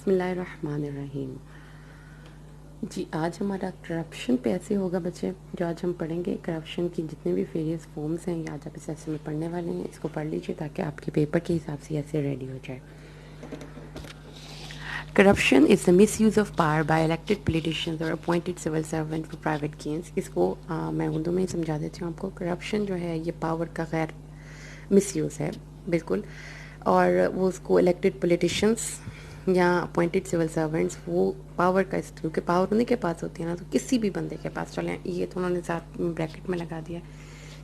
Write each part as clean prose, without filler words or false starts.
بسم اللہ الرحمن الرحیم۔ جی آج ہمارا کرپشن پہ ایسے ہوگا بچے، جو آج ہم پڑھیں گے کرپشن کی جتنے بھی ویریس فارمز ہیں، آج آپ اس ایسے میں پڑھنے والے ہیں، اس کو پڑھ لیجیے تاکہ آپ کے پیپر کے حساب سے ایسے ریڈی ہو جائے۔ Corruption is the misuse of power by elected politicians or appointed civil servant for private gains. اس کو میں اردو میں ہی سمجھا دیتی ہوں آپ کو۔ کرپشن جو ہے یہ پاور کا غیر مس یوز ہے بالکل، اور وہ اس کو الیکٹڈ پولیٹیشینس یا اپوائنٹڈ سول سرونٹس وہ پاور کا کیونکہ پاور انہیں کے پاس ہوتی ہے نا، تو کسی بھی بندے کے پاس، چلیں یہ تو انہوں نے ساتھ بریکٹ میں لگا دیا ہے،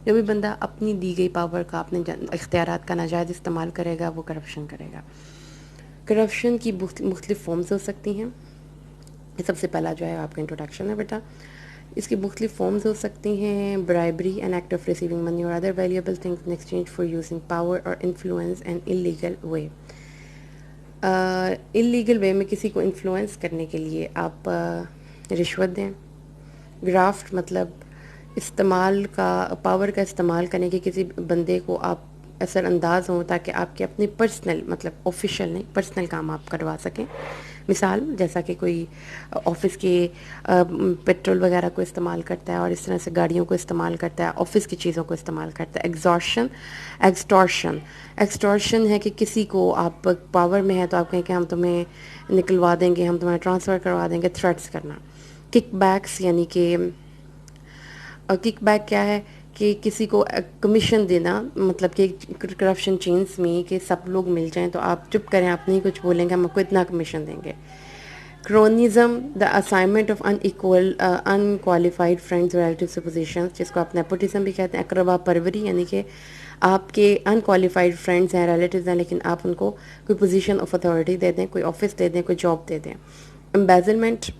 جو بھی بندہ اپنی دی گئی پاور کا، اپنے اختیارات کا ناجائز استعمال کرے گا وہ کرپشن کرے گا۔ کرپشن کی مختلف فارمز ہو سکتی ہیں۔ سب سے پہلا جو ہے آپ کا انٹروڈکشن ہے بیٹا۔ اس کی مختلف فارمز ہو سکتی ہیں: bribery, an act of receiving money or other valuable things in exchange for using power or influence an illegal way. Illegal way میں کسی کو انفلوئنس کرنے کے لیے آپ رشوت دیں۔ گرافٹ مطلب استعمال کا، پاور کا استعمال کرنے کے کسی بندے کو آپ اثر انداز ہوں تاکہ آپ کے اپنے پرسنل، مطلب آفیشیل نہیں، پرسنل کام آپ کروا سکیں۔ مثال جیسا کہ کوئی آفس کے پیٹرول وغیرہ کو استعمال کرتا ہے اور اس طرح سے گاڑیوں کو استعمال کرتا ہے، آفس کی چیزوں کو استعمال کرتا ہے۔ ایکسٹورشن ہے کہ کسی کو آپ پاور میں ہے تو آپ کہیں کہ ہم تمہیں نکلوا دیں گے، ہم تمہیں ٹرانسفر کروا دیں گے، تھریٹس کرنا۔ کک بیکس یعنی کہ کک بیک کیا ہے کہ کسی کو کمیشن دینا، مطلب کہ کرپشن چینز میں کہ سب لوگ مل جائیں تو آپ چپ کریں، آپ نہیں کچھ بولیں گے، ہم آپ کو اتنا کمیشن دیں گے۔ Cronyism, the assignment of unqualified friends relatives positions, جس کو آپ نیپوٹزم بھی کہتے ہیں۔ اقربا پروری یعنی کہ آپ کے انکوالیفائڈ فرینڈز ہیں، ریلیٹیوز ہیں، لیکن آپ ان کو کوئی پوزیشن آف اتھارٹی دے دیں، کوئی آفس دے دیں، کوئی جاب دے دیں۔ امبیزلمنٹ،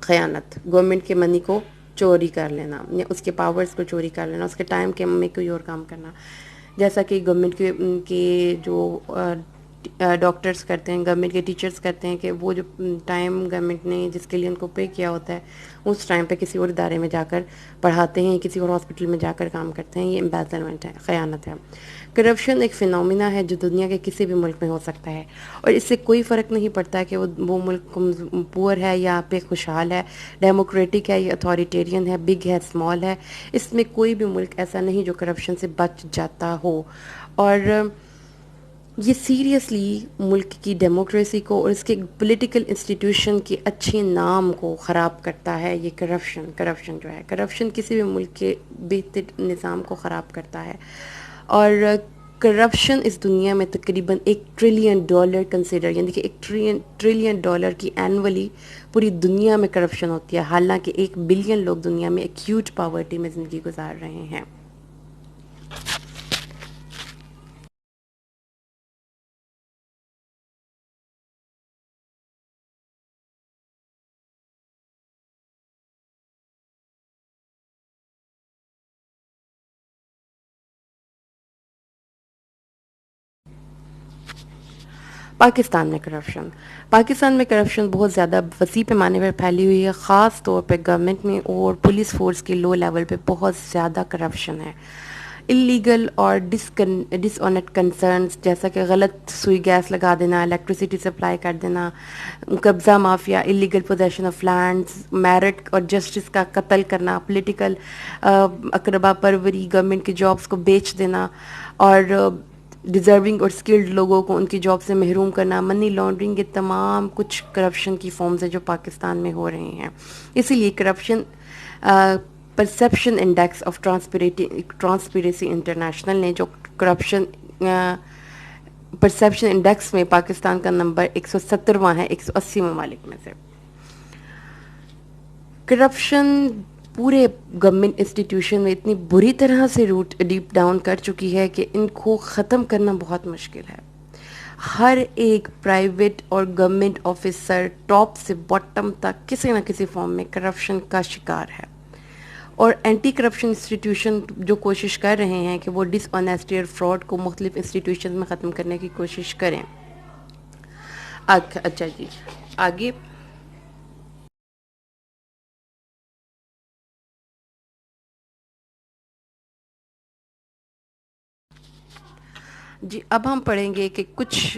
خیانت، گورنمنٹ کے منی کو چوری کر لینا یا اس کے پاورز کو چوری کر لینا، اس کے ٹائم کے میں کوئی اور کام کرنا، جیسا کہ گورنمنٹ کے جو ڈاکٹرز کرتے ہیں، گورنمنٹ کے ٹیچرز کرتے ہیں کہ وہ جو ٹائم گورنمنٹ نے جس کے لیے ان کو پے کیا ہوتا ہے اس ٹائم پہ کسی اور ادارے میں جا کر پڑھاتے ہیں، کسی اور ہاسپٹل میں جا کر کام کرتے ہیں، یہ امبیزلمنٹ ہے، خیانت ہے۔ کرپشن ایک فینومینا ہے جو دنیا کے کسی بھی ملک میں ہو سکتا ہے، اور اس سے کوئی فرق نہیں پڑتا کہ وہ ملک پور ہے یا پہ خوشحال ہے، ڈیموکریٹک ہے یا اتھارٹیرین ہے، بگ ہے اسمال ہے، اس میں کوئی بھی ملک ایسا نہیں جو کرپشن سے بچ جاتا ہو۔ اور یہ سیریسلی ملک کی ڈیموکریسی کو اور اس کے پولیٹیکل انسٹیٹیوشن کے اچھے نام کو خراب کرتا ہے۔ یہ کرپشن جو ہے، کرپشن کسی بھی ملک کے بہتر نظام کو خراب کرتا ہے، اور کرپشن اس دنیا میں تقریباً $1 ٹریلین کنسیڈر، یعنی کہ $1 ٹریلین کی اینولی پوری دنیا میں کرپشن ہوتی ہے، حالانکہ 1 بلین لوگ دنیا میں ایکیوٹ پاورٹی میں زندگی گزار رہے ہیں۔ پاکستان میں کرپشن بہت زیادہ وسیع پیمانے پر پھیلی ہوئی ہے، خاص طور پہ گورنمنٹ میں اور پولیس فورس کے لو لیول پہ بہت زیادہ کرپشن ہے۔ انلیگل اور ڈس آنٹ کنسرنس جیسا کہ غلط سوئی گیس لگا دینا، الیکٹریسٹی سپلائی کر دینا، قبضہ mafia, illegal position of lands, merit اور جسٹس کا قتل کرنا، پولیٹیکل اقربا پروری، گورنمنٹ کی جابس کو بیچ دینا اور ڈیزرونگ اور اسکلڈ لوگوں کو ان کی جاب سے محروم کرنا، منی لانڈرنگ، یہ تمام کچھ کرپشن کی فارمز ہیں جو پاکستان میں ہو رہے ہیں۔ اسی لیے corruption perception index of transparency international نے جو کرپشن پرسیپشن انڈیکس میں پاکستان کا نمبر 170واں ہے 180 ممالک میں سے۔ کرپشن پورے گورنمنٹ انسٹیٹیوشن میں اتنی بری طرح سے روٹ ڈیپ ڈاؤن کر چکی ہے کہ ان کو ختم کرنا بہت مشکل ہے۔ ہر ایک پرائیویٹ اور گورنمنٹ آفیسر ٹاپ سے باٹم تک کسی نہ کسی فارم میں کرپشن کا شکار ہے، اور اینٹی کرپشن انسٹیٹیوشن جو کوشش کر رہے ہیں کہ وہ ڈس آنیسٹی اور فراڈ کو مختلف انسٹیٹیوشن میں ختم کرنے کی کوشش کریں۔ اچھا جی، آگے جی اب ہم پڑھیں گے کہ کچھ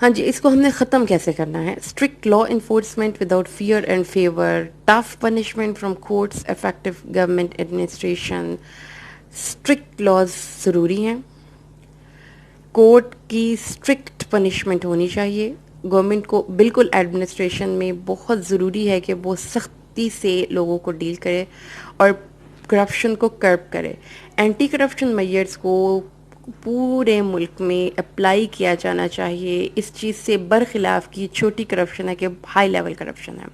ہاں جی، اس کو ہم نے ختم کیسے کرنا ہے؟ Strict law enforcement without fear and favour, tough punishment from courts, effective government administration. Strict laws ضروری ہیں، کورٹ کی اسٹرکٹ پنشمنٹ ہونی چاہیے. گورنمنٹ کو بالکل ایڈمنسٹریشن میں بہت ضروری ہے کہ وہ سختی سے لوگوں کو ڈیل کرے اور کرپشن کو کرب کرے. اینٹی کرپشن میئرس کو پورے ملک میں اپلائی کیا جانا چاہیے. اس چیز سے برخلاف کی چھوٹی کرپشن ہے کہ ہائی لیول کرپشن ہے.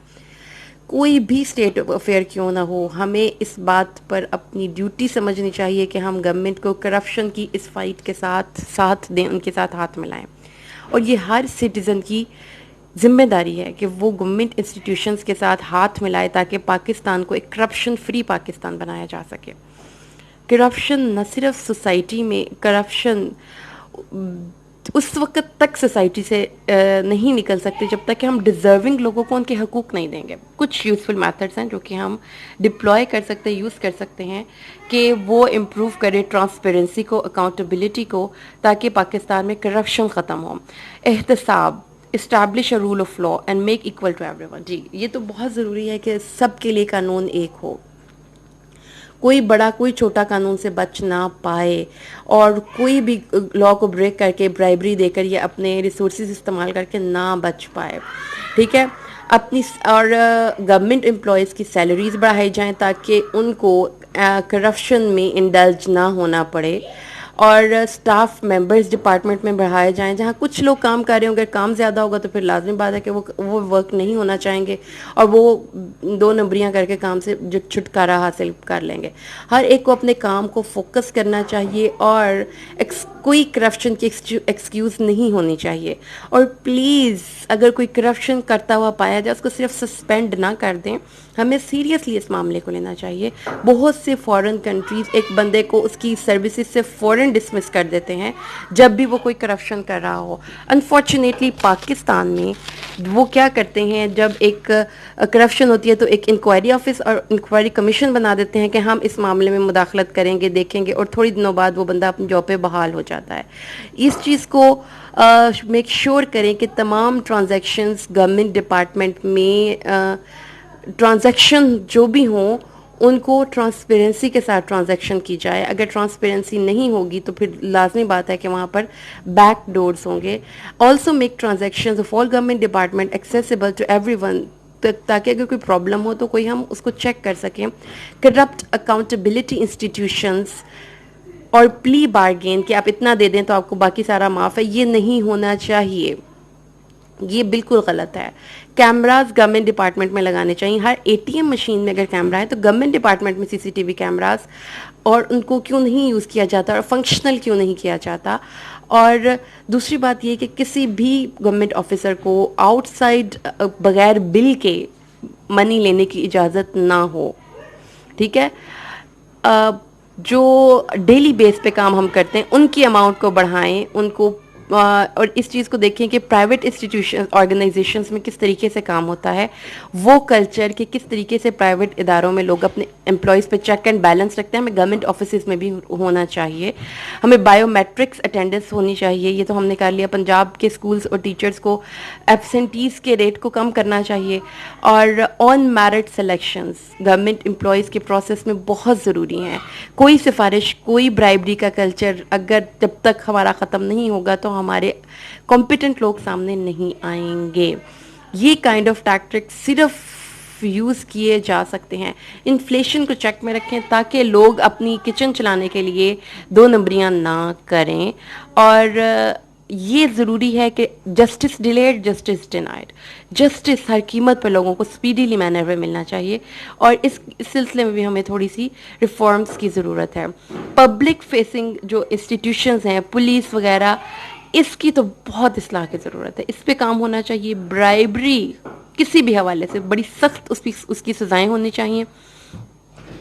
کوئی بھی اسٹیٹ افیئر کیوں نہ ہو، ہمیں اس بات پر اپنی ڈیوٹی سمجھنی چاہیے کہ ہم گورنمنٹ کو کرپشن کی اس فائٹ کے ساتھ دیں، ان کے ساتھ ہاتھ ملائیں. اور یہ ہر سٹیزن کی ذمہ داری ہے کہ وہ گورنمنٹ انسٹیٹیوشنز کے ساتھ ہاتھ ملائے تاکہ پاکستان کو ایک کرپشن فری پاکستان بنایا جا سکے. کرپشن نہ صرف سوسائٹی میں، کرپشن اس وقت تک سوسائٹی سے نہیں نکل سکتے جب تک کہ ہم ڈیزرونگ لوگوں کو ان کے حقوق نہیں دیں گے. کچھ یوزفل میتھڈس ہیں جو کہ ہم ڈپلوائے کر سکتے ہیں، یوز کر سکتے ہیں کہ وہ امپروو کرے ٹرانسپیرنسی کو، اکاؤنٹیبلٹی کو، تاکہ پاکستان میں کرپشن ختم ہو. احتساب، establish a rule of law and make equal to everyone. جی، یہ تو بہت ضروری ہے کہ سب کے لیے قانون ایک ہو، کوئی بڑا کوئی چھوٹا قانون سے بچ نہ پائے، اور کوئی بھی لا کو بریک کر کے برائبری دے کر یا اپنے ریسورسز استعمال کر کے نہ بچ پائے. ٹھیک ہے. اپنی اور گورنمنٹ امپلائیز کی سیلریز بڑھائی جائیں تاکہ ان کو کرپشن میں انڈلج نہ ہونا پڑے، اور اسٹاف ممبرز ڈپارٹمنٹ میں بڑھائے جائیں. جہاں کچھ لوگ کام کر رہے ہوں، اگر کام زیادہ ہوگا تو پھر لازمی بات ہے کہ وہ ورک نہیں ہونا چاہیں گے اور وہ 2 نمبریاں کر کے کام سے جو چھٹکارا حاصل کر لیں گے. ہر ایک کو اپنے کام کو فوکس کرنا چاہیے اور کوئی کرپشن کی ایکسکیوز نہیں ہونی چاہیے. اور پلیز اگر کوئی کرپشن کرتا ہوا پایا جائے اس کو صرف سسپینڈ نہ کر دیں، ہمیں سیریسلی اس معاملے کو لینا چاہیے. بہت سے فورن کنٹریز ایک بندے کو اس کی سروسز سے فوراً ڈسمس کر دیتے ہیں جب بھی وہ کوئی کرپشن کر رہا ہو. انفارچونیٹلی پاکستان میں وہ کیا کرتے ہیں، جب ایک کرپشن ہوتی ہے تو ایک انکوائری آفس اور انکوائری کمیشن بنا دیتے ہیں کہ ہم اس معاملے میں مداخلت کریں گے، دیکھیں گے، اور تھوڑی دنوں بعد وہ بندہ اپنی جاب پہ بحال ہو جاتا ہے. اس چیز کو میک شیور کریں کہ تمام ٹرانزیکشنز گورنمنٹ ڈپارٹمنٹ میں ٹرانزیکشن جو بھی ہوں ان کو ٹرانسپیرنسی کے ساتھ ٹرانزیکشن کی جائے. اگر ٹرانسپیرنسی نہیں ہوگی تو پھر لازمی بات ہے کہ وہاں پر بیک ڈورز ہوں گے. Also make transactions of all government department accessible to everyone, تاکہ اگر کوئی پرابلم ہو تو کوئی ہم اس کو چیک کر سکیں. کرپٹ اکاؤنٹیبلٹی انسٹیٹیوشنز اور پلی بارگین کہ آپ اتنا دے دیں تو آپ کو باقی سارا معاف ہے، یہ نہیں ہونا چاہیے. یہ بالکل غلط ہے. کیمراز گورنمنٹ ڈپارٹمنٹ میں لگانے چاہیے. ہر اے ٹی ایم مشین میں اگر کیمرہ ہے تو گورنمنٹ ڈپارٹمنٹ میں CCTV کیمراز، اور ان کو کیوں نہیں یوز کیا جاتا اور فنکشنل کیوں نہیں کیا جاتا. اور دوسری بات یہ کہ کسی بھی گورنمنٹ آفیسر کو آؤٹ سائڈ بغیر بل کے منی لینے کی اجازت نہ ہو. ٹھیک ہے. جو ڈیلی بیس پہ کام ہم کرتے ہیں ان کی اماؤنٹ کو بڑھائیں، ان کو اور اس چیز کو دیکھیں کہ پرائیویٹ انسٹیٹیوشن آرگنائزیشنز میں کس طریقے سے کام ہوتا ہے، وہ کلچر کہ کس طریقے سے پرائیویٹ اداروں میں لوگ اپنے امپلائیز پہ چیک اینڈ بیلنس رکھتے ہیں، ہمیں گورنمنٹ آفیسز میں بھی ہونا چاہیے. ہمیں بایو میٹرکس اٹینڈنس ہونی چاہیے. یہ تو ہم نے کر لیا. پنجاب کے اسکولز اور ٹیچرز کو ایبسنٹیز کے ریٹ کو کم کرنا چاہیے. اور آن میرٹ سلیکشنز گورنمنٹ امپلائیز کے پروسیس میں بہت ضروری ہیں. کوئی سفارش، کوئی برائبری کا کلچر اگر جب تک ہمارا ختم نہیں ہوگا تو ہمارے کمپیٹنٹ لوگ سامنے نہیں آئیں گے. یہ کائنڈ آف ٹیکٹک صرف یوز کیے جا سکتے ہیں. انفلیشن کو چیک میں رکھیں تاکہ لوگ اپنی کچن چلانے کے لیے 2 نمبریاں نہ کریں. اور یہ ضروری ہے کہ justice delayed justice denied, justice ہر قیمت پر لوگوں کو اسپیڈیلی مینر میں ملنا چاہیے. اور اس سلسلے میں بھی ہمیں تھوڑی سی ریفارمز کی ضرورت ہے. پبلک فیسنگ جو انسٹیٹیوشنز ہیں، پولیس وغیرہ، اس کی تو بہت اصلاح کی ضرورت ہے. اس پہ کام ہونا چاہیے. برائبری کسی بھی حوالے سے بڑی سخت اس کی سزائیں ہونی چاہیے.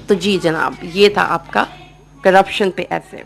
تو جی جناب، یہ تھا آپ کا کرپشن پہ ایسے.